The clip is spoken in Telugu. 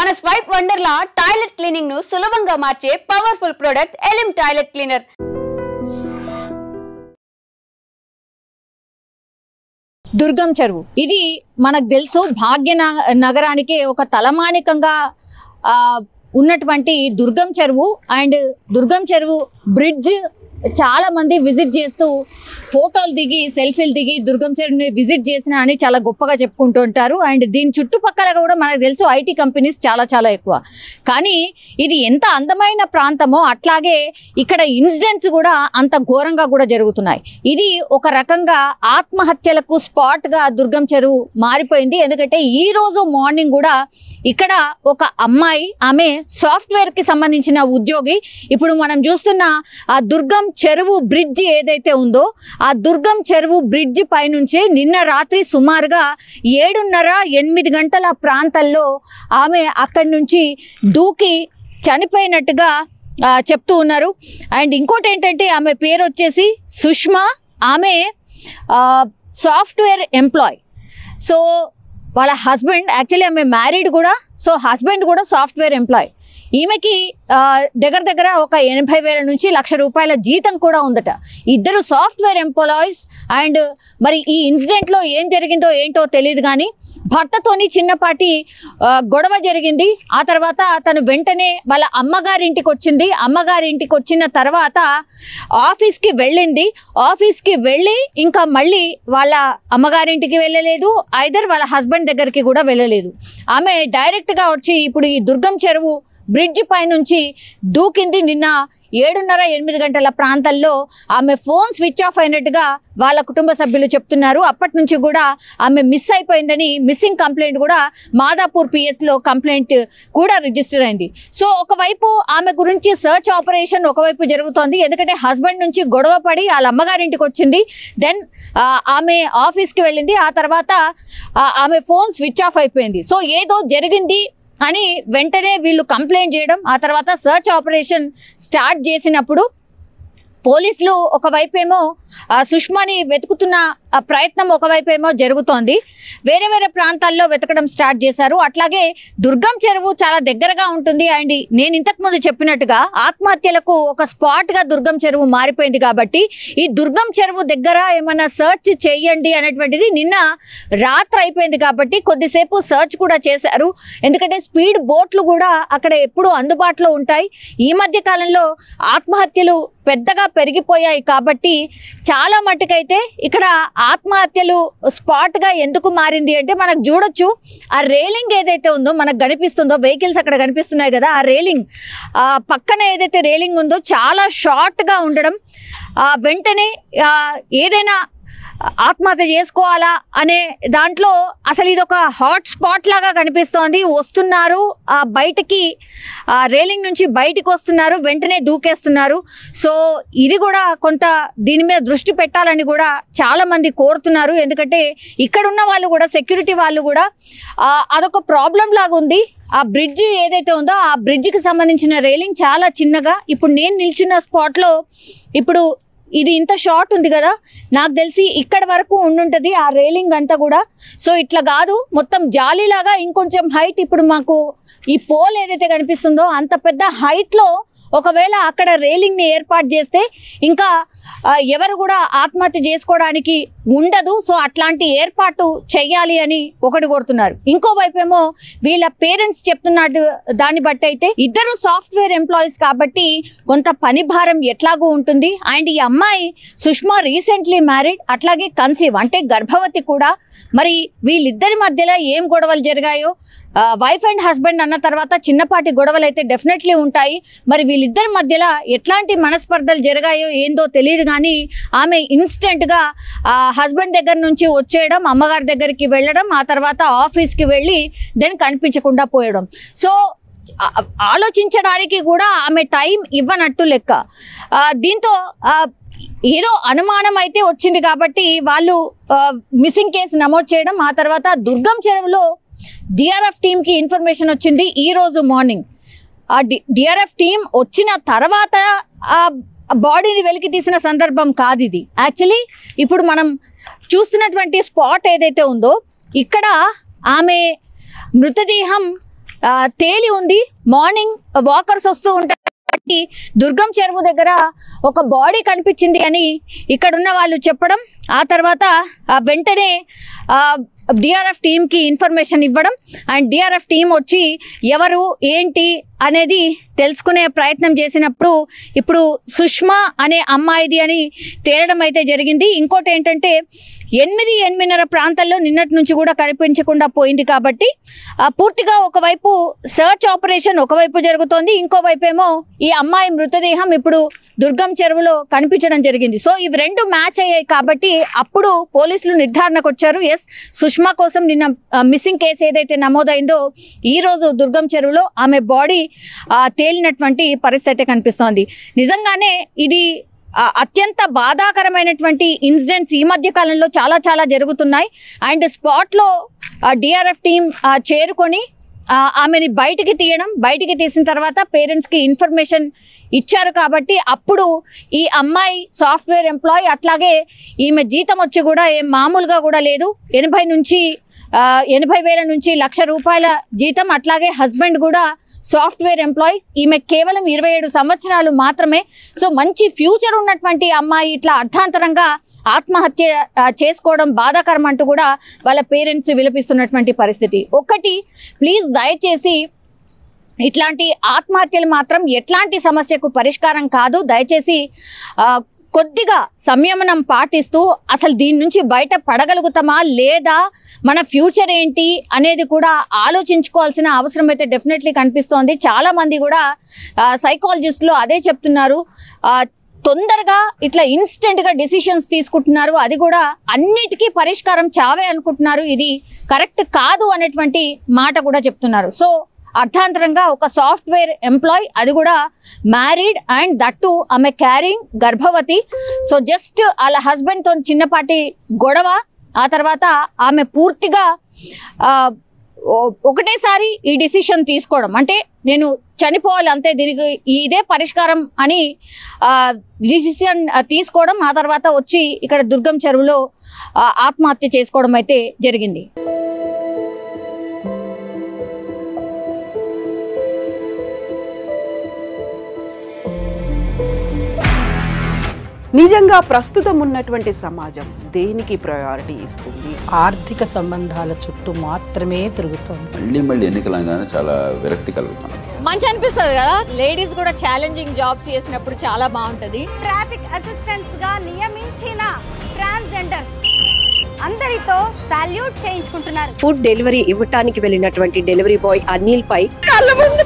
మన స్వైప్ వండర్లా టాయిలెట్ క్లీనింగ్ ను సులభంగా మార్చే పవర్ఫుల్ ప్రొడక్ట్ ఎలిమ్ టాయిలెట్ క్లీనర్. దుర్గం చెరువు ఇది మనకు తెలుసు భాగ్యనగరానికి ఒక తలమానికంగా ఉన్నటువంటి దుర్గం చెరువు అండ్ దుర్గం చెరువు బ్రిడ్జ్ చాలా మంది విజిట్ చేస్తూ ఫోటోలు దిగి సెల్ఫీలు దిగి దుర్గం చెరువుని విజిట్ చేసిన అని చాలా గొప్పగా చెప్పుకుంటూ ఉంటారు. అండ్ దీని చుట్టుపక్కల కూడా మనకు తెలుసు ఐటీ కంపెనీస్ చాలా ఎక్కువ. కానీ ఇది ఎంత అందమైన ప్రాంతమో అట్లాగే ఇక్కడ ఇన్సిడెంట్స్ కూడా అంత ఘోరంగా కూడా జరుగుతున్నాయి. ఇది ఒక రకంగా ఆత్మహత్యలకు స్పాట్గా దుర్గం చెరువు మారిపోయింది. ఎందుకంటే ఈ రోజు మార్నింగ్ కూడా ఇక్కడ ఒక అమ్మాయి, ఆమె సాఫ్ట్వేర్కి సంబంధించిన ఉద్యోగి, ఇప్పుడు మనం చూస్తున్న ఆ దుర్గం చెరువు బ్రిడ్జ్ ఏదైతే ఉందో ఆ దుర్గం చెరువు బ్రిడ్జ్ పైనుంచి నిన్న రాత్రి సుమారుగా 7:30-8 గంటల ప్రాంతాల్లో ఆమె అక్కడి నుంచి దూకి చనిపోయినట్టుగా చెప్తూ ఉన్నారు. అండ్ ఇంకోటి ఏంటంటే ఆమె పేరు వచ్చేసి సుష్మా. ఆమె సాఫ్ట్వేర్ ఎంప్లాయ్. సో వాళ్ళ హస్బెండ్, యాక్చువల్లీ ఆమె మ్యారీడ్ కూడా, సో హస్బెండ్ కూడా సాఫ్ట్వేర్ ఎంప్లాయ్. ఈమెకి దగ్గర ఒక 80,000 నుంచి 1,00,000 రూపాయల జీతం కూడా ఉందట. ఇద్దరు సాఫ్ట్వేర్ ఎంప్లాయీస్. అండ్ మరి ఈ ఇన్సిడెంట్లో ఏం జరిగిందో ఏంటో తెలియదు కానీ భర్తతోని చిన్నపాటి గొడవ జరిగింది. ఆ తర్వాత తను వెంటనే వాళ్ళ అమ్మగారింటికి వచ్చింది. అమ్మగారింటికి వచ్చిన తర్వాత ఆఫీస్కి వెళ్ళింది. ఆఫీస్కి వెళ్ళి ఇంకా మళ్ళీ వాళ్ళ అమ్మగారింటికి వెళ్ళలేదు, ఐదర్ వాళ్ళ హస్బెండ్ దగ్గరికి కూడా వెళ్ళలేదు. ఆమె డైరెక్ట్గా వచ్చి ఇప్పుడు ఈ దుర్గం చెరువు బ్రిడ్జ్ పైనుంచి దూకింది. నిన్న 7:30-8 గంటల ప్రాంతాల్లో ఆమె ఫోన్ స్విచ్ ఆఫ్ అయినట్టుగా వాళ్ళ కుటుంబ సభ్యులు చెప్తున్నారు. అప్పటి నుంచి కూడా ఆమె మిస్ అయిపోయిందని మిస్సింగ్ కంప్లైంట్ కూడా మాదాపూర్ పిఎస్లో కంప్లైంట్ కూడా రిజిస్టర్ అయింది. సో ఒకవైపు ఆమె గురించి సర్చ్ ఆపరేషన్ ఒకవైపు జరుగుతోంది. ఎందుకంటే హస్బెండ్ నుంచి గొడవ పడి వాళ్ళ అమ్మగారింటికి వచ్చింది. దెన్ ఆమె ఆఫీస్కి వెళ్ళింది. ఆ తర్వాత ఆమె ఫోన్ స్విచ్ ఆఫ్ అయిపోయింది. సో ఏదో జరిగింది అని వెంటనే వీళ్ళు కంప్లైంట్ చేయడం, ఆ తర్వాత సర్చ్ ఆపరేషన్ స్టార్ట్ చేసినప్పుడు పోలీసులు ఒకవైపేమో సుష్మాని వెతుకుతున్న ప్రయత్నం ఒకవైపేమో జరుగుతోంది. వేరే ప్రాంతాల్లో వెతకడం స్టార్ట్ చేశారు. అట్లాగే దుర్గం చెరువు చాలా దగ్గరగా ఉంటుంది. అండ్ నేను ఇంతకుముందు చెప్పినట్టుగా ఆత్మహత్యలకు ఒక స్పాట్గా దుర్గం చెరువు మారిపోయింది. కాబట్టి ఈ దుర్గం చెరువు దగ్గర ఏమైనా సర్చ్ చేయండి అనేటువంటిది నిన్న రాత్రి అయిపోయింది. కాబట్టి కొద్దిసేపు సర్చ్ కూడా చేశారు. ఎందుకంటే స్పీడ్ బోట్లు కూడా అక్కడ ఎప్పుడూ అందుబాటులో ఉంటాయి. ఈ మధ్య కాలంలో ఆత్మహత్యలు పెద్దగా పెరిగిపోయాయి. కాబట్టి చాలా మట్టుకైతే ఇక్కడ ఆత్మహత్యలు స్పాట్గా ఎందుకు మారింది అంటే మనకు చూడొచ్చు, ఆ రేలింగ్ ఏదైతే ఉందో మనకు కనిపిస్తుందో, వెహికల్స్ అక్కడ కనిపిస్తున్నాయి కదా, ఆ రేలింగ్ పక్కన ఏదైతే రేలింగ్ ఉందో చాలా షార్ట్గా ఉండడం, వెంటనే ఏదైనా ఆత్మహత్య చేసుకోవాలా అనే దాంట్లో అసలు ఇది ఒక హాట్ స్పాట్ లాగా కనిపిస్తోంది. వస్తున్నారు, బయటికి రేలింగ్ నుంచి బయటికి వస్తున్నారు, వెంటనే దూకేస్తున్నారు. సో ఇది కూడా కొంత దీని మీద దృష్టి పెట్టాలని కూడా చాలా మంది కోరుతున్నారు. ఎందుకంటే ఇక్కడ ఉన్న వాళ్ళు కూడా, సెక్యూరిటీ వాళ్ళు కూడా అదొక ప్రాబ్లం లాగా ఉంది. ఆ బ్రిడ్జ్ ఏదైతే ఉందో ఆ బ్రిడ్జ్కి సంబంధించిన రేలింగ్ చాలా చిన్నగా, ఇప్పుడు నేను నిల్చున్న స్పాట్లో ఇప్పుడు ఇది ఇంత షార్ట్ ఉంది కదా, నాకు తెలిసి ఇక్కడ వరకు ఉండుంటుంది ఆ రేలింగ్ అంతా కూడా. సో ఇట్లా కాదు, మొత్తం జాలీలాగా ఇంకొంచెం హైట్, ఇప్పుడు మాకు ఈ పోల్ ఏదైతే కనిపిస్తుందో అంత పెద్ద హైట్లో ఒకవేళ అక్కడ రేలింగ్ని ఏర్పాటు చేస్తే ఇంకా ఎవరు కూడా ఆత్మహత్య చేసుకోవడానికి ఉండదు. సో అట్లాంటి ఏర్పాటు చెయ్యాలి అని ఒకటి కోరుతున్నారు. ఇంకోవైపు ఏమో వీళ్ళ పేరెంట్స్ చెప్తున్నట్టు దాన్ని బట్టి అయితే ఇద్దరు సాఫ్ట్వేర్ ఎంప్లాయీస్ కాబట్టి కొంత పని భారం ఎట్లాగూ ఉంటుంది. అండ్ ఈ అమ్మాయి సుష్మా రీసెంట్లీ మ్యారీడ్, అట్లాగే కన్సీవ్ అంటే గర్భవతి కూడా. మరి వీళ్ళిద్దరి మధ్యలో ఏం గొడవలు జరిగాయో, వైఫ్ అండ్ హస్బెండ్ అన్న తర్వాత చిన్నపాటి గొడవలు అయితే డెఫినెట్లీ ఉంటాయి. మరి వీళ్ళిద్దరి మధ్యలో ఎట్లాంటి మనస్పర్ధలు జరిగాయో ఏందో తెలియదు కానీ ఆమె ఇన్స్టెంట్గా హస్బెండ్ దగ్గర నుంచి వచ్చేయడం, అమ్మగారి దగ్గరికి వెళ్ళడం, ఆ తర్వాత ఆఫీస్కి వెళ్ళి దెన్ కనిపించకుండా పోయడం. సో ఆలోచించడానికి కూడా ఆమె టైం ఇవ్వనట్టు లెక్క. దీంతో ఏదో అనుమానం అయితే వచ్చింది కాబట్టి వాళ్ళు మిస్సింగ్ కేసు నమోదు చేయడం, ఆ తర్వాత దుర్గం చెరువులో డిఆర్ఎఫ్ టీంకి ఇన్ఫర్మేషన్ వచ్చింది ఈ రోజు మార్నింగ్. ఆ డిఆర్ఎఫ్ టీం వచ్చిన తర్వాత ఆ బాడీని వెలికి తీసిన సందర్భం కాదు ఇది. యాక్చువల్లీ ఇప్పుడు మనం చూస్తున్నటువంటి స్పాట్ ఏదైతే ఉందో ఇక్కడ ఆమె మృతదేహం తేలి ఉంది. మార్నింగ్ వాకర్స్ వస్తూ ఉంటారు, దుర్గం చెరువు దగ్గర ఒక బాడీ కనిపించింది అని ఇక్కడున్న వాళ్ళు చెప్పడం, ఆ తర్వాత వెంటనే డిఆర్ఎఫ్ టీంకి ఇన్ఫర్మేషన్ ఇవ్వడం అండ్ డిఆర్ఎఫ్ టీం వచ్చి ఎవరు ఏంటి అనేది తెలుసుకునే ప్రయత్నం చేసినప్పుడు ఇప్పుడు సుష్మా అనే అమ్మాయిది అని తేలడం అయితే జరిగింది. ఇంకోటి ఏంటంటే 8-8:30 ప్రాంతాల్లో నిన్నటి నుంచి కూడా కనిపించకుండా పోయింది కాబట్టి పూర్తిగా ఒకవైపు సర్చ్ ఆపరేషన్ ఒకవైపు జరుగుతోంది, ఇంకోవైపు ఏమో ఈ అమ్మాయి మృతదేహం ఇప్పుడు దుర్గం చెరువులో కనిపించడం జరిగింది. సో ఇవి రెండు మ్యాచ్ అయ్యాయి కాబట్టి అప్పుడు పోలీసులు నిర్ధారణకు వచ్చారు. ఎస్, సుష్మా కోసం నిన్న మిస్సింగ్ కేసు ఏదైతే నమోదైందో ఈ రోజు దుర్గం చెరువులో ఆమె బాడీ తేలినటువంటి పరిస్థితి కనిపిస్తోంది. నిజంగానే ఇది అత్యంత బాధాకరమైనటువంటి ఇన్సిడెంట్స్ ఈ మధ్య కాలంలో చాలా జరుగుతున్నాయి. అండ్ స్పాట్లో డిఆర్ఎఫ్ టీం చేరుకొని ఆమెని బయటికి తీసిన తర్వాత పేరెంట్స్కి ఇన్ఫర్మేషన్ ఇచ్చారు కాబట్టి అప్పుడు ఈ అమ్మాయి సాఫ్ట్వేర్ ఎంప్లాయీ, అట్లాగే ఈమె జీతం వచ్చి కూడా ఏం మామూలుగా కూడా లేదు, 80,000 నుంచి 1,00,000 రూపాయల జీతం, అట్లాగే హస్బెండ్ కూడా సాఫ్ట్వేర్ ఎంప్లాయీ, ఈమె కేవలం 27 సంవత్సరాలు మాత్రమే. సో మంచి ఫ్యూచర్ ఉన్నటువంటి అమ్మాయి ఇట్లా అర్థాంతరంగా ఆత్మహత్య చేసుకోవడం బాధాకరం అంటూ కూడా వాళ్ళ పేరెంట్స్ విలపిస్తున్నటువంటి పరిస్థితి. ఒకటి, ప్లీజ్ దయచేసి ఇట్లాంటి ఆత్మహత్యలు మాత్రం ఎట్లాంటి సమస్యకు పరిష్కారం కాదు. దయచేసి కొద్దిగా సంయమనం పాటిస్తూ అసలు దీని నుంచి బయట పడగలుగుతామా లేదా, మన ఫ్యూచర్ ఏంటి అనేది కూడా ఆలోచించుకోవాల్సిన అవసరం అయితే డెఫినెట్లీ కనిపిస్తోంది. చాలా మంది కూడా సైకాలజిస్టులు అదే చెప్తున్నారు, తొందరగా ఇట్లా ఇన్స్టెంట్గా డిసిషన్స్ తీసుకుంటున్నారు, అది కూడా అన్నిటికీ పరిష్కారం చావే అనుకుంటున్నారు, ఇది కరెక్ట్ కాదు అనేటువంటి మాట కూడా చెప్తున్నారు. సో అర్థాంతరంగా ఒక సాఫ్ట్వేర్ ఎంప్లాయ్, అది కూడా మ్యారీడ్ అండ్ దట్టు ఆమె క్యారింగ్, గర్భవతి. సో జస్ట్ వాళ్ళ హస్బెండ్తో చిన్నపాటి గొడవ, ఆ తర్వాత ఆమె పూర్తిగా ఒకటేసారి ఈ డిసిషన్ తీసుకోవడం, అంటే నేను చనిపోవాలి అంతే, దీనికి ఇదే పరిష్కారం అని డిసిషన్ తీసుకోవడం, ఆ తర్వాత వచ్చి ఇక్కడ దుర్గం చెరువులో ఆత్మహత్య చేసుకోవడం అయితే జరిగింది. నిజంగా ప్రస్తుతం ఉన్నటువంటి సమాజం దేనికి ప్రయారిటీ ఇస్తుంది? ఆర్థిక సంబంధాల చుట్టూ మాత్రమే తిరుగుతుంది. మళ్ళీ ఎన్నికలంగానే చాలా విరక్తి కలుగుతున్నాం. మంచి అనిపిస్తుంది కదా, లేడీస్ కూడా ఛాలెంజింగ్ జాబ్స్ చేసినప్పుడు చాలా బాగుంటది. ట్రాఫిక్ అసిస్టెంట్స్ గా నియమించిన ట్రాన్స్జెండర్స్ అందరితో సాల్యూట్ చేయించుకుంటున్నారు. ఫుడ్ డెలివరీ ఇవ్వటానికి వెళ్ళినటువంటి డెలివరీ బాయ్ అనిల్ పై కళ్ళ ముందు